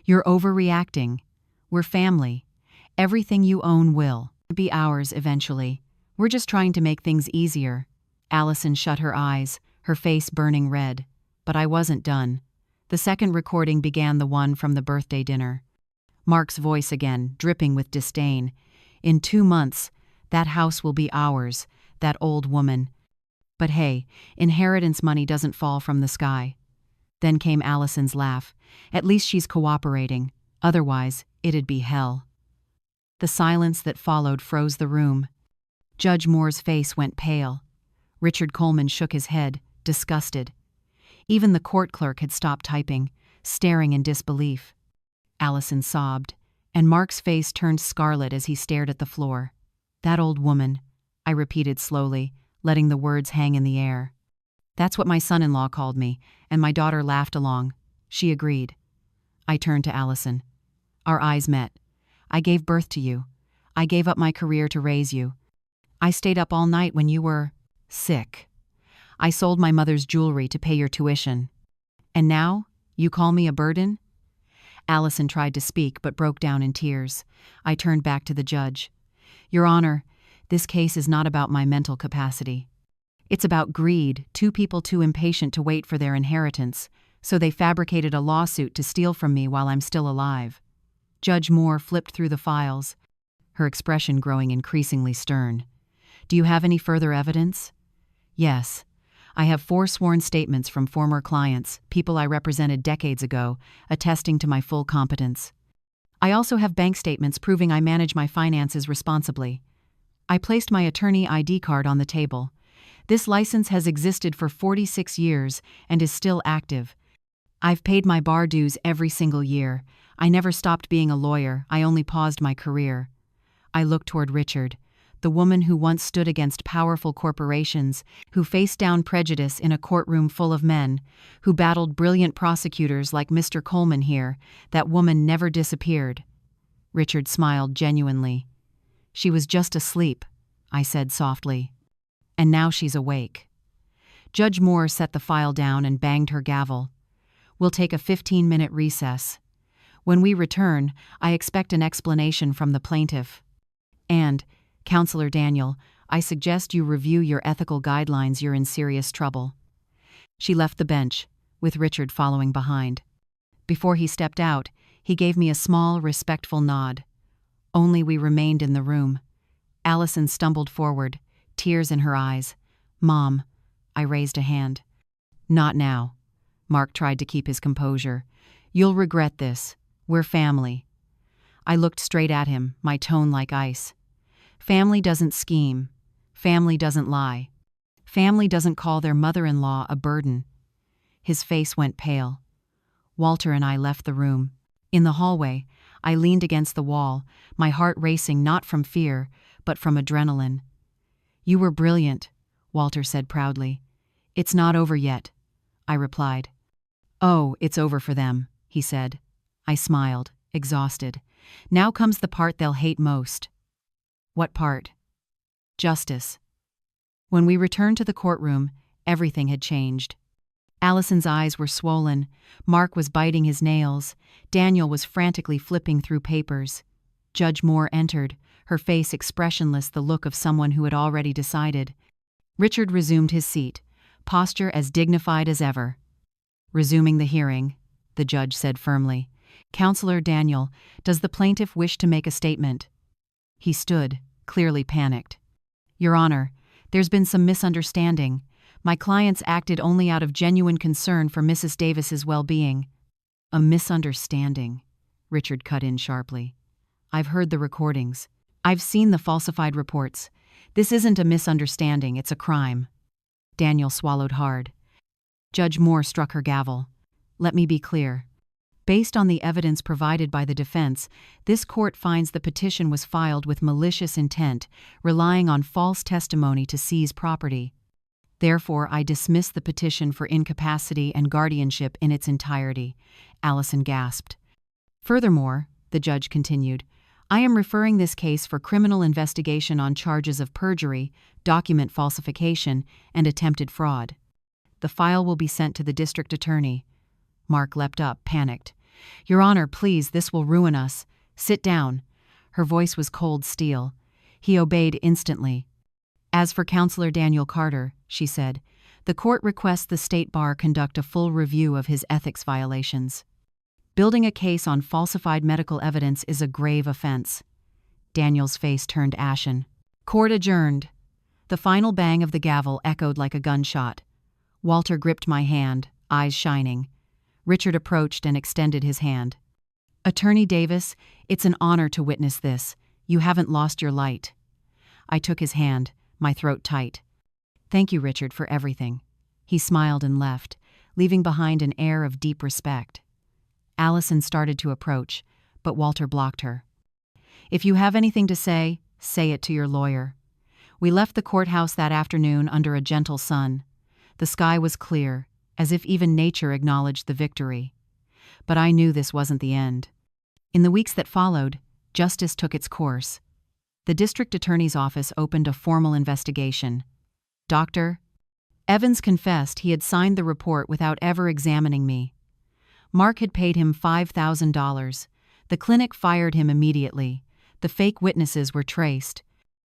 "You're overreacting. We're family. Everything you own will be ours eventually. We're just trying to make things easier." Allison shut her eyes, her face burning red. But I wasn't done. The second recording began, the one from the birthday dinner. Mark's voice again, dripping with disdain. "In 2 months, that house will be ours, that old woman. But hey, inheritance money doesn't fall from the sky." Then came Allison's laugh. "At least she's cooperating. Otherwise, it'd be hell." The silence that followed froze the room. Judge Moore's face went pale. Richard Coleman shook his head, disgusted. Even the court clerk had stopped typing, staring in disbelief. Allison sobbed, and Mark's face turned scarlet as he stared at the floor. "That old woman," I repeated slowly, letting the words hang in the air. "That's what my son-in-law called me, and my daughter laughed along. She agreed." I turned to Allison. Our eyes met. "I gave birth to you. I gave up my career to raise you. I stayed up all night when you were sick. I sold my mother's jewelry to pay your tuition. And now, you call me a burden?" Allison tried to speak but broke down in tears. I turned back to the judge. "Your Honor, this case is not about my mental capacity. It's about greed, 2 people too impatient to wait for their inheritance, so they fabricated a lawsuit to steal from me while I'm still alive." Judge Moore flipped through the files, her expression growing increasingly stern. "Do you have any further evidence?" "Yes. I have 4 sworn statements from former clients, people I represented decades ago, attesting to my full competence. I also have bank statements proving I manage my finances responsibly." I placed my attorney ID card on the table. "This license has existed for 46 years and is still active. I've paid my bar dues every single year. I never stopped being a lawyer, I only paused my career." I looked toward Richard, the woman who once stood against powerful corporations, who faced down prejudice in a courtroom full of men, who battled brilliant prosecutors like Mr. Coleman here. That woman never disappeared. Richard smiled genuinely. "She was just asleep," I said softly. "And now she's awake." Judge Moore set the file down and banged her gavel. "We'll take a 15-minute recess. When we return, I expect an explanation from the plaintiff. And, Counselor Daniel, I suggest you review your ethical guidelines. You're in serious trouble." She left the bench, with Richard following behind. Before he stepped out, he gave me a small, respectful nod. Only we remained in the room. Allison stumbled forward, tears in her eyes. "Mom," I raised a hand. "Not now." Mark tried to keep his composure. "You'll regret this. We're family." I looked straight at him, my tone like ice. Family doesn't scheme. Family doesn't lie. Family doesn't call their mother-in-law a burden. His face went pale. Walter and I left the room. In the hallway, I leaned against the wall, my heart racing not from fear, but from adrenaline. "You were brilliant," Walter said proudly. "It's not over yet," I replied. "Oh, it's over for them," he said. I smiled, exhausted. "Now comes the part they'll hate most." "What part?" "Justice." When we returned to the courtroom, everything had changed. Allison's eyes were swollen, Mark was biting his nails, Daniel was frantically flipping through papers. Judge Moore entered, her face expressionless, the look of someone who had already decided. Richard resumed his seat, posture as dignified as ever. "Resuming the hearing," the judge said firmly. "Counselor Daniel, does the plaintiff wish to make a statement?" He stood, clearly panicked. "Your Honor, there's been some misunderstanding. My clients acted only out of genuine concern for Mrs. Davis's well-being." "A misunderstanding," Richard cut in sharply. "I've heard the recordings. I've seen the falsified reports. This isn't a misunderstanding, it's a crime." Daniel swallowed hard. Judge Moore struck her gavel. "Let me be clear. Based on the evidence provided by the defense, this court finds the petition was filed with malicious intent, relying on false testimony to seize property." Therefore, I dismiss the petition for incapacity and guardianship in its entirety," Allison gasped. "Furthermore," the judge continued, "I am referring this case for criminal investigation on charges of perjury, document falsification, and attempted fraud. The file will be sent to the district attorney." Mark leapt up, panicked. "Your Honor, please, this will ruin us. Sit down." Her voice was cold steel. He obeyed instantly. "As for Counselor Daniel Carter," she said, "the court requests the State Bar conduct a full review of his ethics violations. Building a case on falsified medical evidence is a grave offense." Daniel's face turned ashen. Court adjourned. The final bang of the gavel echoed like a gunshot. Walter gripped my hand, eyes shining. Richard approached and extended his hand. "Attorney Davis, it's an honor to witness this. You haven't lost your light." I took his hand, my throat tight. "Thank you, Richard, for everything." He smiled and left, leaving behind an air of deep respect. Allison started to approach, but Walter blocked her. "If you have anything to say it to your lawyer." We left the courthouse that afternoon under a gentle sun. The sky was clear, as if even nature acknowledged the victory. But I knew this wasn't the end. In the weeks that followed, justice took its course. The district attorney's office opened a formal investigation. Dr. Evans confessed he had signed the report without ever examining me. Mark had paid him $5,000. The clinic fired him immediately. The fake witnesses were traced.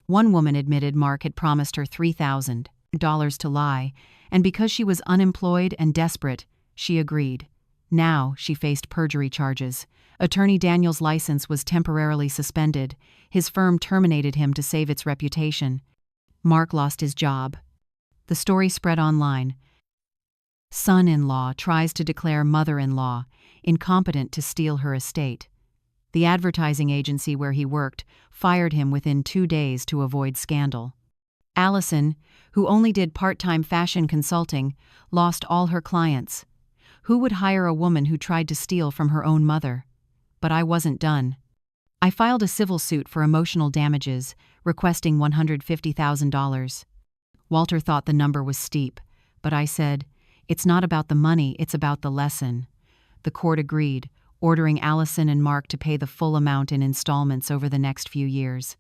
One woman admitted Mark had promised her $3,000 to lie, and because she was unemployed and desperate, she agreed. Now she faced perjury charges. Attorney Daniel's license was temporarily suspended. His firm terminated him to save its reputation. Mark lost his job. The story spread online. Son-in-law tries to declare mother-in-law incompetent to steal her estate. The advertising agency where he worked fired him within 2 days to avoid scandal. Allison, who only did part-time fashion consulting, lost all her clients. Who would hire a woman who tried to steal from her own mother? But I wasn't done. I filed a civil suit for emotional damages, requesting $150,000. Walter thought the number was steep, but I said, "It's not about the money, it's about the lesson." The court agreed, ordering Allison and Mark to pay the full amount in installments over the next few years.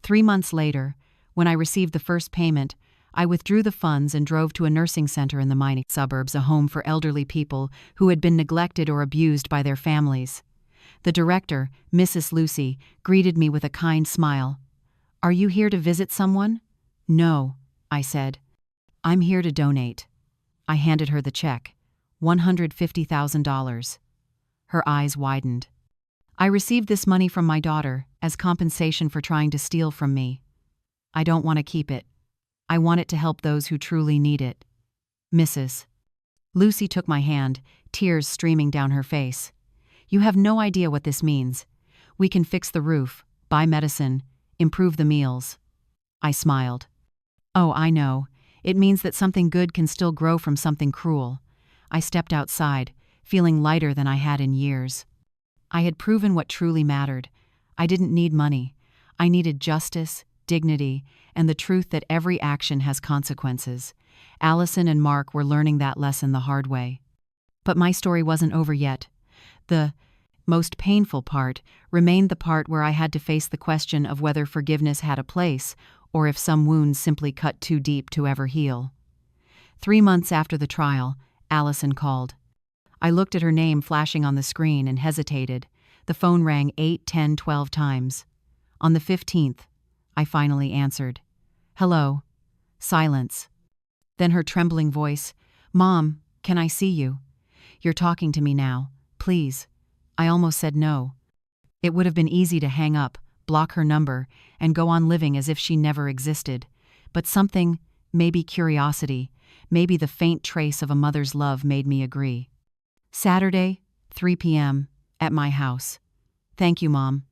3 months later, when I received the first payment, I withdrew the funds and drove to a nursing center in the mining suburbs, a home for elderly people who had been neglected or abused by their families. The director, Mrs. Lucy, greeted me with a kind smile. "Are you here to visit someone?" "No," I said. "I'm here to donate." I handed her the check, $150,000. Her eyes widened. "I received this money from my daughter as compensation for trying to steal from me. I don't want to keep it. I want it to help those who truly need it. Mrs. Lucy took my hand, tears streaming down her face. "You have no idea what this means. We can fix the roof, buy medicine, improve the meals." I smiled. "Oh, I know. It means that something good can still grow from something cruel." I stepped outside, feeling lighter than I had in years. I had proven what truly mattered. I didn't need money. I needed justice, dignity, and the truth that every action has consequences. Allison and Mark were learning that lesson the hard way. But my story wasn't over yet. The most painful part remained the part where I had to face the question of whether forgiveness had a place, or if some wounds simply cut too deep to ever heal. 3 months after the trial, Allison called. I looked at her name flashing on the screen and hesitated. The phone rang 8, 10, 12 times. On the 15th, I finally answered. "Hello." Silence. Then her trembling voice, "Mom, can I see you? You're talking to me now. Please." I almost said no. It would have been easy to hang up, block her number, and go on living as if she never existed. But something, maybe curiosity, maybe the faint trace of a mother's love made me agree. Saturday, 3 p.m., at my house. "Thank you, Mom."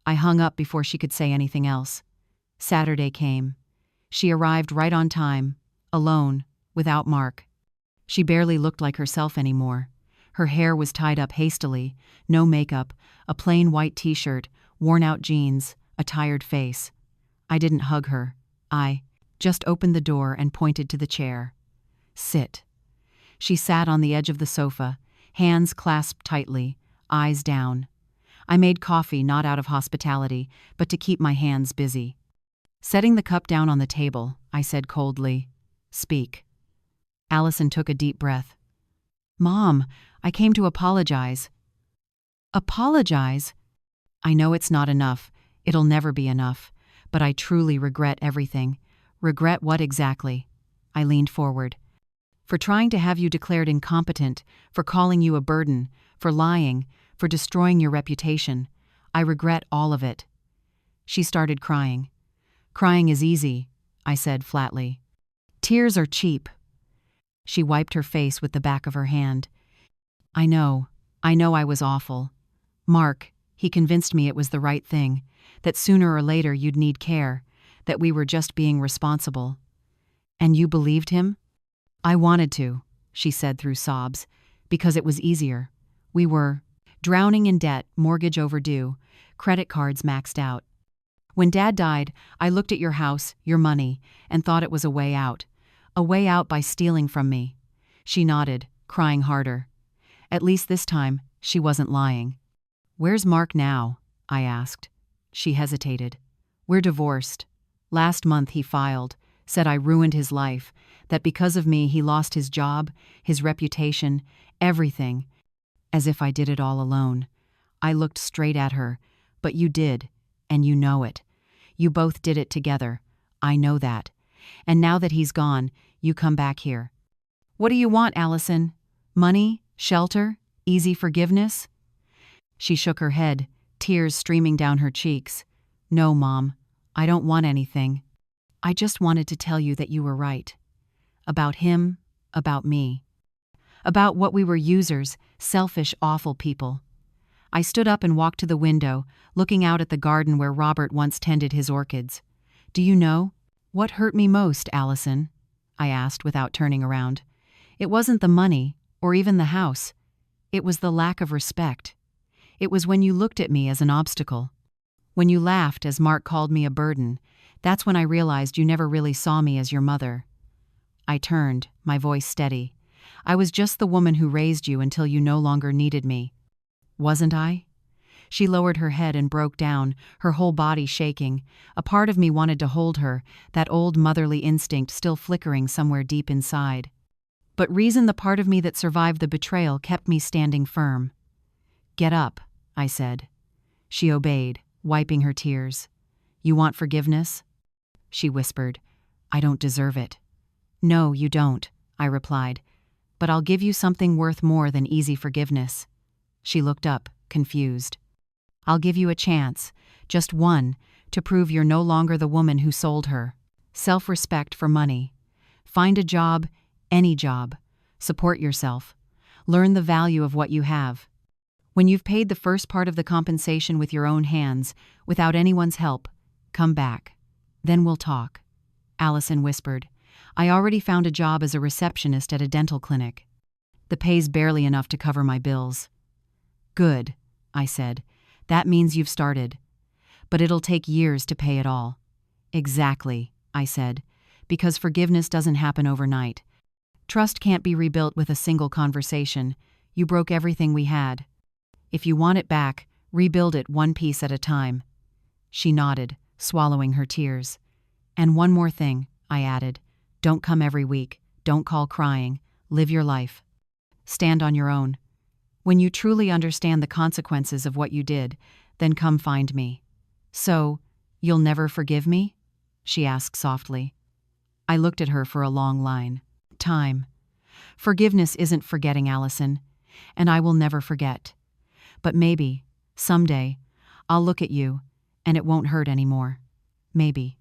I hung up before she could say anything else. Saturday came. She arrived right on time, alone, without Mark. She barely looked like herself anymore. Her hair was tied up hastily, no makeup, a plain white t-shirt, worn-out jeans, a tired face. I didn't hug her. I just opened the door and pointed to the chair. "Sit." She sat on the edge of the sofa, hands clasped tightly, eyes down. I made coffee not out of hospitality, but to keep my hands busy. Setting the cup down on the table, I said coldly, "Speak." Allison took a deep breath. "Mom, I came to apologize." "Apologize?" "I know it's not enough. It'll never be enough. But I truly regret everything." "Regret what exactly?" I leaned forward. "For trying to have you declared incompetent, for calling you a burden, for lying, for destroying your reputation. I regret all of it." She started crying. "Crying is easy," I said flatly. "Tears are cheap." She wiped her face with the back of her hand. I know I was awful. Mark, he convinced me it was the right thing, that sooner or later you'd need care, that we were just being responsible." "And you believed him?" "I wanted to," she said through sobs, "because it was easier. We were drowning in debt, mortgage overdue, credit cards maxed out. When Dad died, I looked at your house, your money, and thought it was a way out. A way out by stealing from me." She nodded, crying harder. At least this time, she wasn't lying. "Where's Mark now?" I asked. She hesitated. "We're divorced. Last month he filed, said I ruined his life, that because of me he lost his job, his reputation, everything. As if I did it all alone." I looked straight at her. "But you did, and you know it. You both did it together. I know that. And now that he's gone, you come back here. What do you want, Allison? Money? Shelter? Easy forgiveness?" She shook her head, tears streaming down her cheeks. "No, Mom, I don't want anything. I just wanted to tell you that you were right. About him, about me. About what we were users, selfish, awful people." I stood up and walked to the window, looking out at the garden where Robert once tended his orchids. "Do you know what hurt me most, Allison?" I asked without turning around. "It wasn't the money, or even the house. It was the lack of respect. It was when you looked at me as an obstacle. When you laughed as Mark called me a burden. That's when I realized you never really saw me as your mother." I turned, my voice steady. "I was just the woman who raised you until you no longer needed me. Wasn't I?" She lowered her head and broke down, her whole body shaking. A part of me wanted to hold her, that old motherly instinct still flickering somewhere deep inside. But reason, the part of me that survived the betrayal, kept me standing firm. "Get up," I said. She obeyed, wiping her tears. "You want forgiveness?" She whispered. "I don't deserve it." "No, you don't," I replied. "But I'll give you something worth more than easy forgiveness." She looked up, confused. "I'll give you a chance, just one, to prove you're no longer the woman who sold her. Self-respect for money. Find a job, any job. Support yourself. Learn the value of what you have. When you've paid the first part of the compensation with your own hands, without anyone's help, come back. Then we'll talk." Allison whispered. "I already found a job as a receptionist at a dental clinic. The pay's barely enough to cover my bills." "Good," I said. "That means you've started. But it'll take years to pay it all." "Exactly," I said, "because forgiveness doesn't happen overnight. Trust can't be rebuilt with a single conversation. You broke everything we had. If you want it back, rebuild it one piece at a time." She nodded, swallowing her tears. "And one more thing," I added. "Don't come every week. Don't call crying. Live your life. Stand on your own. When you truly understand the consequences of what you did, then come find me." "So, you'll never forgive me?" she asked softly. I looked at her for a long line. "Time. Forgiveness isn't forgetting, Allison, and I will never forget. But maybe, someday, I'll look at you, and it won't hurt anymore. Maybe."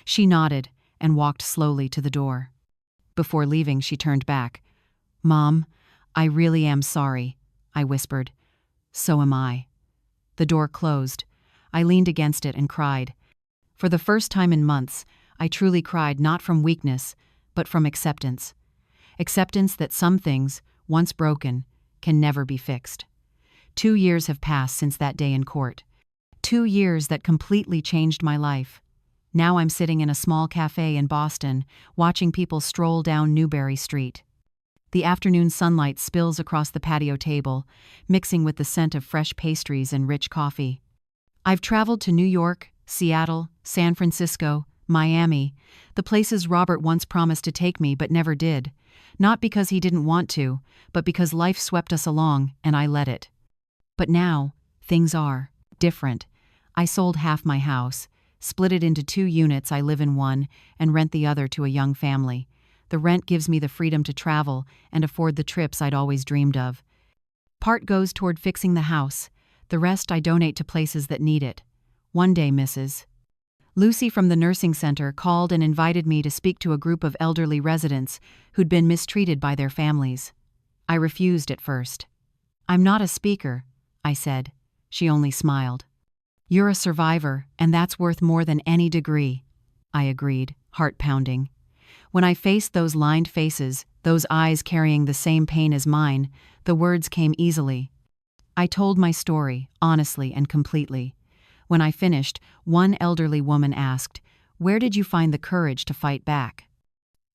She nodded and walked slowly to the door. Before leaving, she turned back. "Mom, I really am sorry," I whispered. "So am I." The door closed. I leaned against it and cried. For the first time in months, I truly cried, not from weakness, but from acceptance. Acceptance that some things, once broken, can never be fixed. 2 years have passed since that day in court. 2 years that completely changed my life. Now I'm sitting in a small cafe in Boston, watching people stroll down Newbury Street. The afternoon sunlight spills across the patio table, mixing with the scent of fresh pastries and rich coffee. I've traveled to New York, Seattle, San Francisco, Miami, the places Robert once promised to take me but never did, not because he didn't want to, but because life swept us along and I let it. But now, things are different. I sold half my house, split it into 2 units. I live in one and rent the other to a young family. The rent gives me the freedom to travel and afford the trips I'd always dreamed of. Part goes toward fixing the house. The rest I donate to places that need it. One day, Mrs. Lucy from the nursing center called and invited me to speak to a group of elderly residents who'd been mistreated by their families. I refused at first. "I'm not a speaker," I said. She only smiled. "You're a survivor, and that's worth more than any degree," I agreed, heart pounding. When I faced those lined faces, those eyes carrying the same pain as mine, the words came easily. I told my story, honestly and completely. When I finished, one elderly woman asked, "Where did you find the courage to fight back?"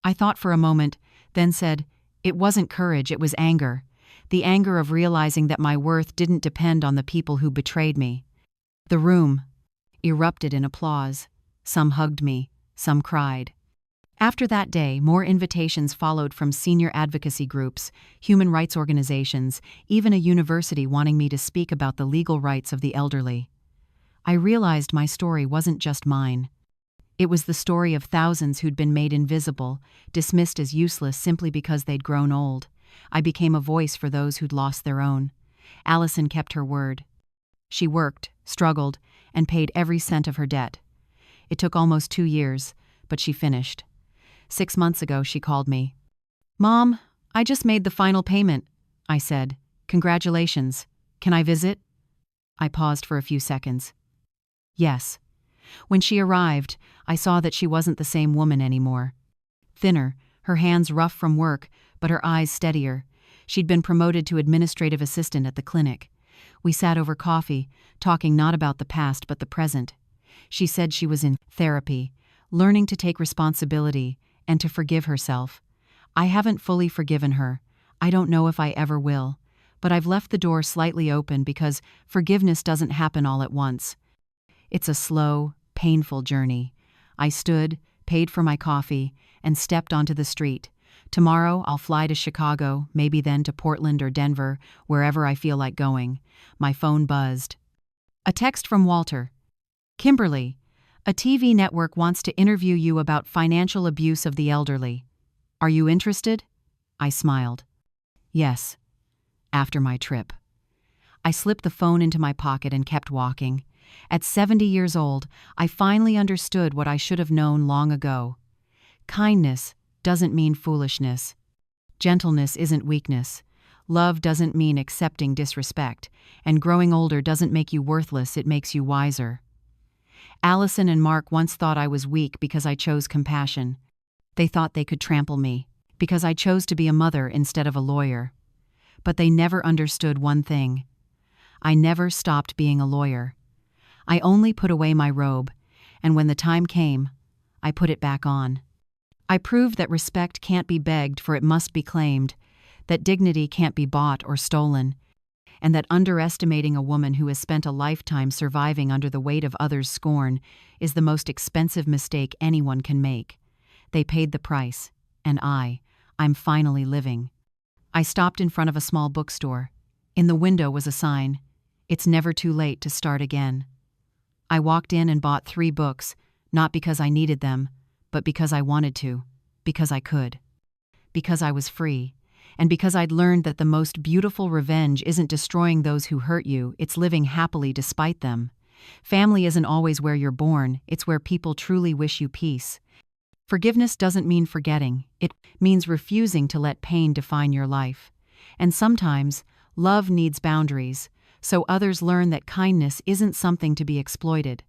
I thought for a moment, then said, "It wasn't courage, it was anger. The anger of realizing that my worth didn't depend on the people who betrayed me." The room erupted in applause. Some hugged me, some cried. After that day, more invitations followed from senior advocacy groups, human rights organizations, even a university wanting me to speak about the legal rights of the elderly. I realized my story wasn't just mine. It was the story of thousands who'd been made invisible, dismissed as useless simply because they'd grown old. I became a voice for those who'd lost their own. Allison kept her word. She worked, struggled, and paid every cent of her debt. It took almost 2 years, but she finished. 6 months ago, she called me. "Mom, I just made the final payment," I said. "Congratulations. Can I visit?" I paused for a few seconds. Yes. When she arrived, I saw that she wasn't the same woman anymore. Thinner, her hands rough from work, but her eyes steadier. She'd been promoted to administrative assistant at the clinic. We sat over coffee, talking not about the past but the present. She said she was in therapy, learning to take responsibility and to forgive herself. I haven't fully forgiven her. I don't know if I ever will. But I've left the door slightly open because forgiveness doesn't happen all at once. It's a slow, painful journey. I stood, paid for my coffee, and stepped onto the street. Tomorrow I'll fly to Chicago, maybe then to Portland or Denver, wherever I feel like going. My phone buzzed. A text from Walter. "Kimberly, a TV network wants to interview you about financial abuse of the elderly. Are you interested?" I smiled. Yes. After my trip. I slipped the phone into my pocket and kept walking. At 70 years old, I finally understood what I should have known long ago. Kindness doesn't mean foolishness. Gentleness isn't weakness. Love doesn't mean accepting disrespect. And growing older doesn't make you worthless, it makes you wiser. Allison and Mark once thought I was weak because I chose compassion. They thought they could trample me, because I chose to be a mother instead of a lawyer. But they never understood one thing. I never stopped being a lawyer. I only put away my robe, and when the time came, I put it back on. I proved that respect can't be begged, for it must be claimed, that dignity can't be bought or stolen, and that underestimating a woman who has spent a lifetime surviving under the weight of others' scorn is the most expensive mistake anyone can make. They paid the price, and I'm finally living. I stopped in front of a small bookstore. In the window was a sign, "It's never too late to start again." I walked in and bought 3 books, not because I needed them, but because I wanted to, because I could. Because I was free, and because I'd learned that the most beautiful revenge isn't destroying those who hurt you, it's living happily despite them. Family isn't always where you're born, it's where people truly wish you peace. Forgiveness doesn't mean forgetting, it means refusing to let pain define your life. And sometimes, love needs boundaries, so others learn that kindness isn't something to be exploited.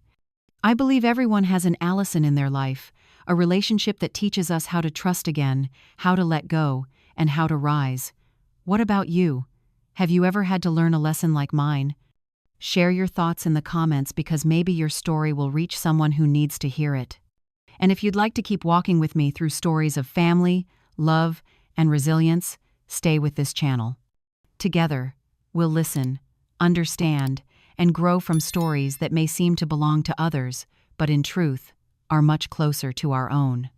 I believe everyone has an Allison in their life, a relationship that teaches us how to trust again, how to let go, and how to rise. What about you? Have you ever had to learn a lesson like mine? Share your thoughts in the comments because maybe your story will reach someone who needs to hear it. And if you'd like to keep walking with me through stories of family, love, and resilience, stay with this channel. Together, we'll listen, understand, and grow from stories that may seem to belong to others, but in truth, are much closer to our own.